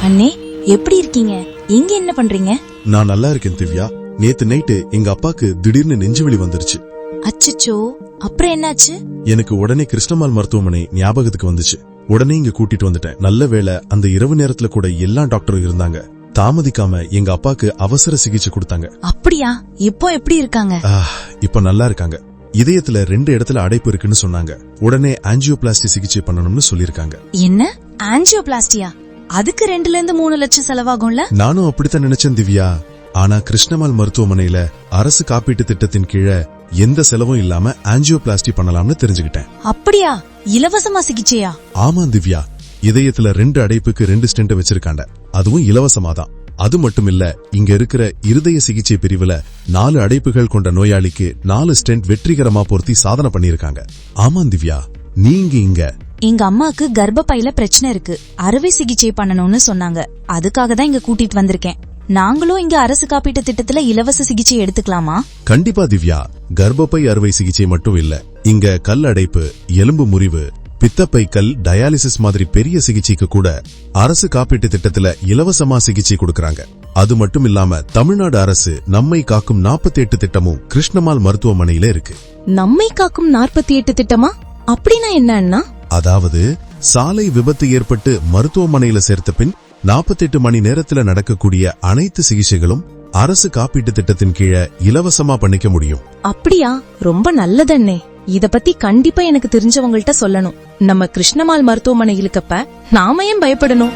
அண்ணே, எப்படி இருக்கீங்க? எங்க என்ன பண்றீங்க? நான் நல்லா இருக்கேன் திவ்யா. நேத்து நைட்டு எங்க அப்பாக்கு திடீர்னு நெஞ்சுவலி வந்துருச்சு. அச்சச்சோ, அப்புறம் என்னாச்சு? எனக்கு உடனே கிருஷ்ணமால் மருத்துவமனை ஞாபகத்துக்கு வந்துச்சு. உடனே இங்க கூட்டிட்டு வந்துட்டேன். நல்ல வேளை அந்த இரவு நேரத்துல கூட எல்லா டாக்டரும் இருந்தாங்க. தாமதிக்காம எங்க அப்பாக்கு அவசர சிகிச்சை கொடுத்தாங்க. அப்படியா? இப்போ எப்படி இருக்காங்க? இப்ப நல்லா இருக்காங்க. இதயத்துல 2 இடத்துல அடைப்பு இருக்குன்னு சொன்னாங்க. உடனே ஆஞ்சியோபிளாஸ்டி சிகிச்சை பண்ணணும்னு சொல்லிருக்காங்க. என்ன ஆஞ்சியோபிளாஸ்டியா? அதுக்கு 2-3 லட்சம் செலவாகும்ல? நானும் அப்படித்தான் நினைச்சேன் திவ்யா. ஆனா கிருஷ்ணமால் மருத்துவமனையில அரசு காப்பீட்டு திட்டத்தின் கீழே எந்த செலவும் இல்லாம ஆஞ்சியோபிளாஸ்டி பண்ணலாம்னு தெரிஞ்சுக்கிட்டேன். அப்படியா? இலவசமா சிகிச்சையா? ஆமா திவ்யா, இதயத்துல 2 அடைப்புக்கு 2 ஸ்டென்ட் வச்சிருக்காங்க. அதுவும் இலவசமாதான். அது மட்டும் இல்ல, இங்க இருக்கிற இருதய சிகிச்சை பிரிவுல 4 அடைப்புகள் கொண்ட நோயாளிக்கு 4 ஸ்டென்ட் வெற்றிகரமா பொருத்தி சாதனை பண்ணிருக்காங்க. ஆமா திவ்யா, நீங்க இங்க எங்க அம்மாக்கு கர்ப்பப்பையில பிரச்சனை இருக்கு, அறுவை சிகிச்சை பண்ணணும்னு சொன்னாங்க. அதுக்காக தான் இங்க கூட்டிட்டு வந்திருக்கேன். நாங்களும் இங்க அரசு காப்பீட்டு திட்டத்துல இலவச சிகிச்சை எடுத்துக்கலாமா? கண்டிப்பா திவ்யா. கர்ப்பப்பை அறுவை சிகிச்சை மட்டும் இல்ல, இங்க கல் அடைப்பு, எலும்பு முறிவு, பித்தப்பை கல், டயாலிசிஸ் மாதிரி பெரிய சிகிச்சைக்கு கூட அரசு காப்பீட்டு திட்டத்துல இலவசமா சிகிச்சை கொடுக்கறாங்க. அது மட்டும் இல்லாம தமிழ்நாடு அரசு நம்மை காக்கும் 48 திட்டமும் கிருஷ்ணமால் மருத்துவமனையில இருக்கு. நம்மை காக்கும் 48 திட்டமா? அப்படின்னா என்ன? அதாவது சாலை விபத்து ஏற்பட்டு மருத்துவமனையில சேர்த்த பின் 48 மணி நேரத்துல நடக்கக்கூடிய அனைத்து சிகிச்சைகளும் அரசு காப்பீட்டு திட்டத்தின் கீழே இலவசமா பண்ணிக்க முடியும். அப்படியா? ரொம்ப நல்லதண்ணே. இத பத்தி கண்டிப்பா எனக்கு தெரிஞ்சவங்கள்ட்ட சொல்லணும். நம்ம கிருஷ்ணமால் மருத்துவமனை இருக்கப்ப நாம ஏன் பயப்படணும்?